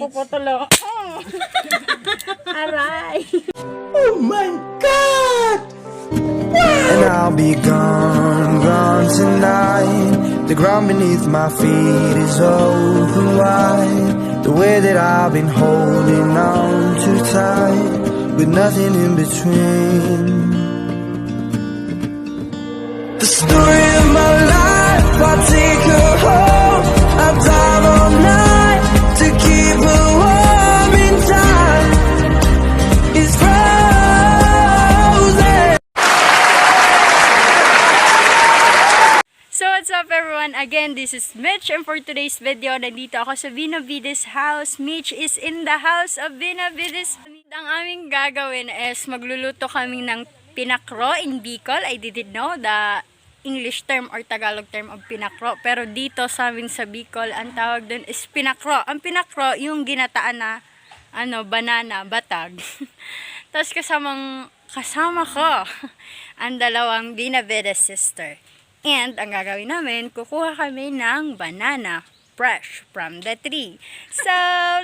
Napuputol. Aray! Oh my God! And I'll be gone, gone tonight. The ground beneath my feet is open wide. The way that I've been holding on too tight, with nothing in between. The story of my life, I'll take her home. I'll dive all night to keep her warm in time. It's frozen. So what's up everyone? Again, this is Mitch and for today's video, nandito ako sa Benavides house. Mitch is in the house of Benavides. Ang aming gagawin is magluluto kami ng pinakro in Bicol. I didn't know the English term or Tagalog term of pinakro. Pero dito sa amin sa Bicol, ang tawag dun is pinakro. Ang pinakro, yung ginataan na banana, batag. Tapos kasama ko ang dalawang Benavides sister. And ang gagawin namin, kukuha kami ng banana fresh from the tree. So,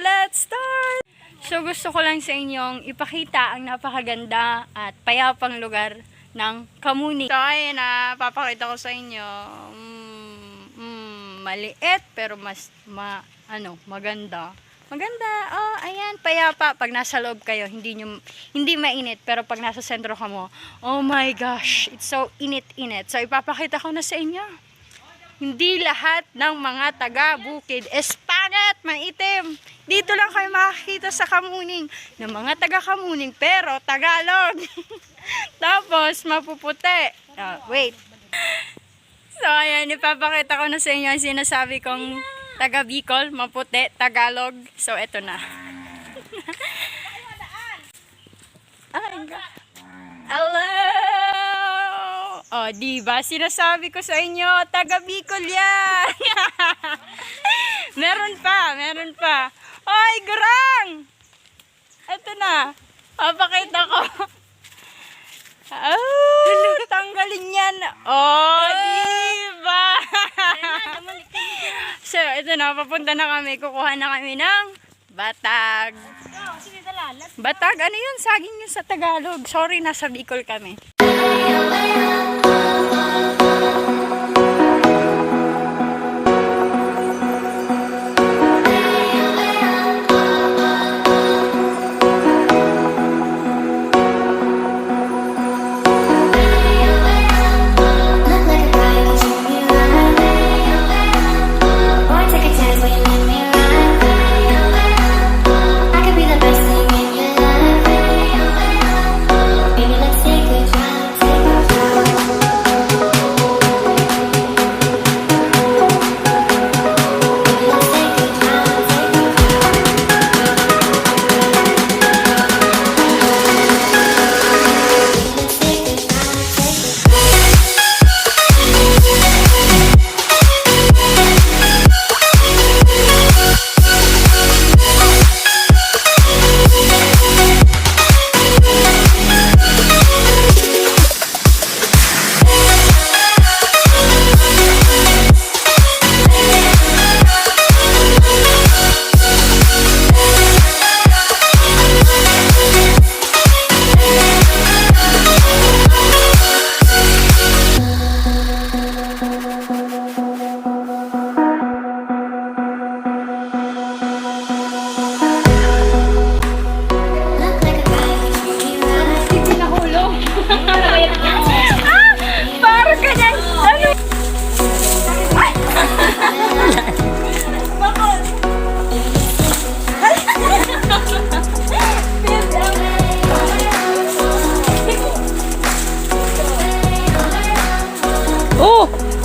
let's start! So, gusto ko lang sa inyong ipakita ang napakaganda at payapang lugar ng Kamuning. So, ayun na, papakita ko sa inyo. Maliit, pero mas, maganda. Maganda. Oh, ayan, payapa. Pag nasa loob kayo, hindi mainit. Pero pag nasa sentro ka mo, oh my gosh, it's so init-init. So, ipapakita ko na sa inyo. Hindi lahat ng mga taga-bukid is pangit, maitim. Dito lang kayo makakita sa Kamuning ng mga taga-Kamuning, pero Tagalog. Tapos, mapuputi. Wait. So, ayan, ipapakita ko na sa inyo ang sinasabi kong taga Bicol, maputi, Tagalog. So, eto na. Hello! O, diba? Sinasabi ko sa inyo, taga Bicol yan! Meron pa. Oy, gurang! Eto na. Papakita ko. Oh, tanggalin yan. Oh, diba? So, ito na, papunta na kami. Kukuha na kami ng batag. Batag? Ano yun? Saging yun sa Tagalog. Sorry, nasa Bicol kami.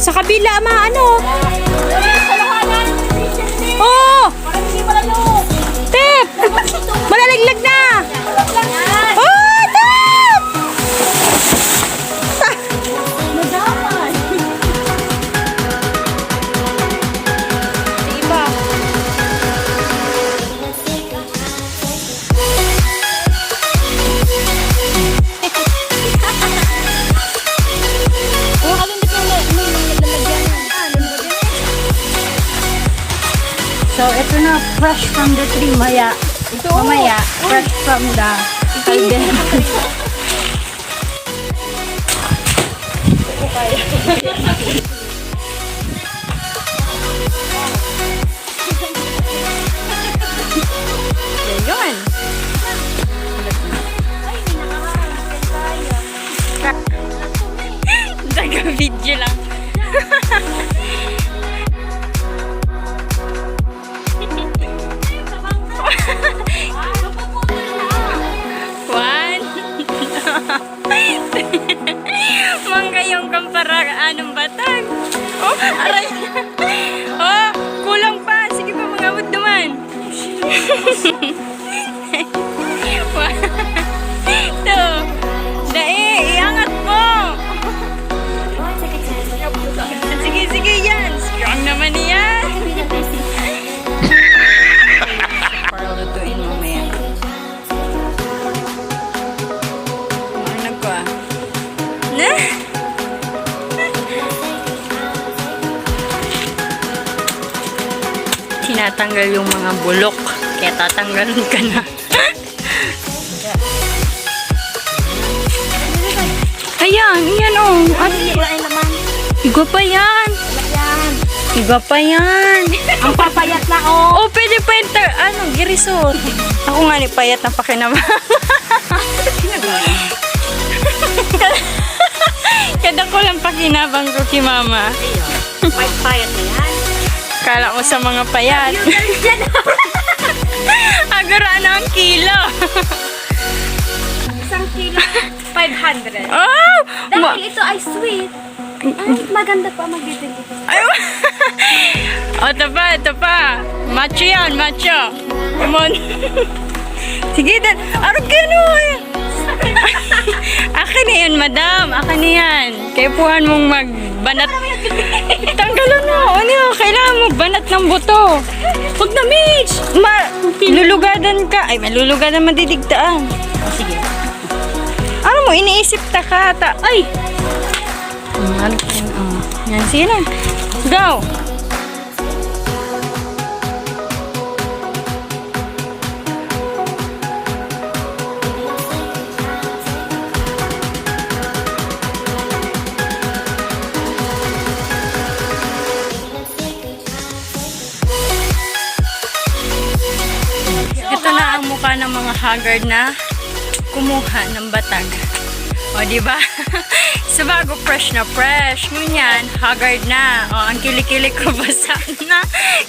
Sa kabila, Oh! Tep! Malalaglag na! Oh, Tep! Diba? fresh from the tree. Mamaya, fresh from the caldera. Yun. Taga-video lang. One. Mangga yung kamparaan ng batang. Oh, aray. Oh, kulang pa. Sige pa, mga abot naman. One. Two. Dae, iangat mo. Sige, sige yan. Strong naman yan. Para lutuin mamaya. Ano ko ah? Na? Tinatanggal yung mga bulok. Kaya tatanggalin ka na. Ayan, yan oh. Igo pa yan. Igo pa yan. Ang papayat na oh. Oh, pwede pa yung girisot. Ako nga ni payat na pakinama. Kada ko lang pakinabang ko kay mama. May payat na yan. Kala mo sa mga payat. Agara na ang kilo. Isang kilo, 500. Oh! Dahil ito ay sweet. Ay, maganda pa mag-deliver. Ay, o, ito pa. Macho yan, macho. Come on. Sige, arog ka no. Akin na yan, madam. Akin na yan. Kaya puhan mong magbanat. Tanggalan na. Ano, kailangan mo banat ng buto. Huwag na, Mitch. Lulugadan ka. Ay, malulugadan madidigtaan. Sige. Ano mo, iniisip ta ka. Ay! Yan, sige na. Go! Ito na ang mukha ng mga haggard na kumuha ng batag. O, diba? Sa bago, fresh na fresh. Ngunyan, haggard na. O, ang kilikili ko basa na.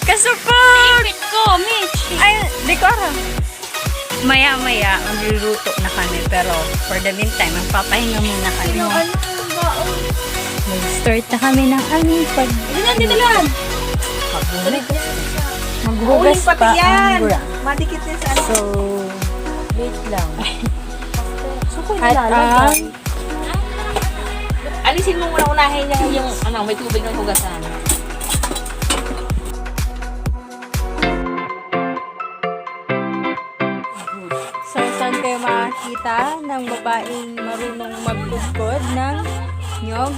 Kasupot! Ipit ko, Mitch. Ay, di ko aram. Maya-maya, magluluto na kami. Pero, for the meantime, magpapahinga muna kami. Mag-start na kami ng aming Dito lang. maghugas pa ang bura. Madikit na sa So, wait lang. At At alisin mo muna unahin yung may tubig ng hugasan. So, saan kayo makakita ng babaeng marunong magkukod ng nyog?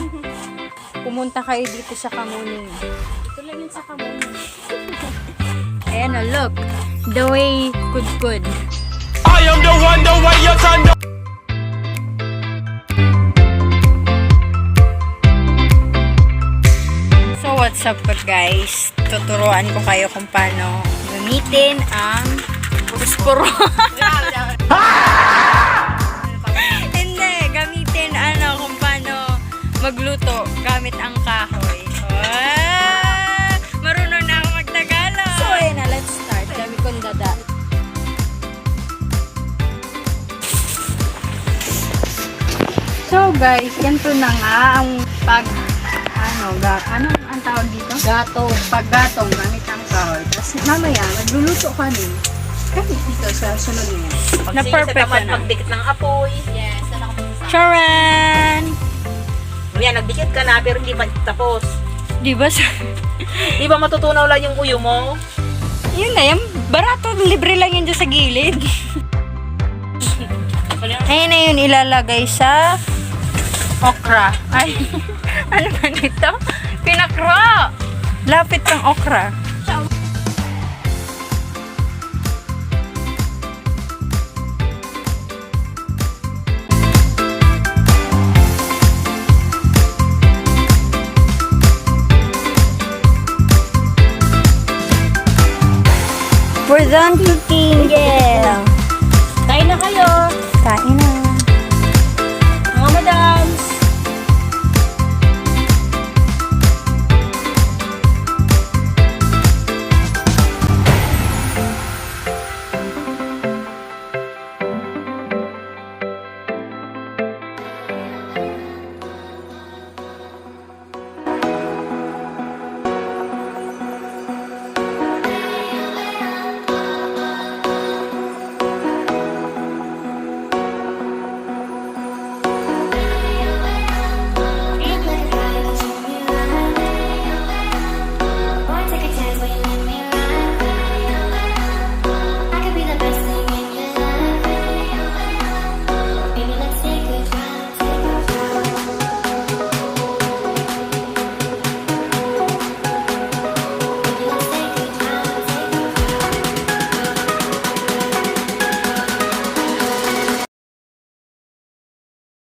Pumunta kayo dito sa Kamuning. Ito lang yun sa kamunin. Ayan o, look. The way kudkod. I am the one, the way you turn. So, what's up guys? Tuturuan ko kayo kung paano gamitin ang pusporo. Hindi, gamitin kung paano magluto gamit ang kahoy. Marunong na ako mag-Tagalog. So, ayun na, let's start. Dami kong dada. So, guys, ganito na nga ang anong ang tawag dito? Gatong. Paggatong gamit ang kahoy. Tapos mamaya, magluluto kami. Kahit dito sa sunod niya. Na perfect na. Pagdikit ng apoy. Yes, ano ko sa. Charan! Yan, nagdikit ka na pero hindi pa tapos. Di ba sa... Di ba matutunaw lang yung uyo mo? Yun na, yung barato, libre lang yun dyan sa gilid. Ayun na yun, ilalagay sa okra. Ay, ano ba nito? Pinakro! Lapit ng okra. Don't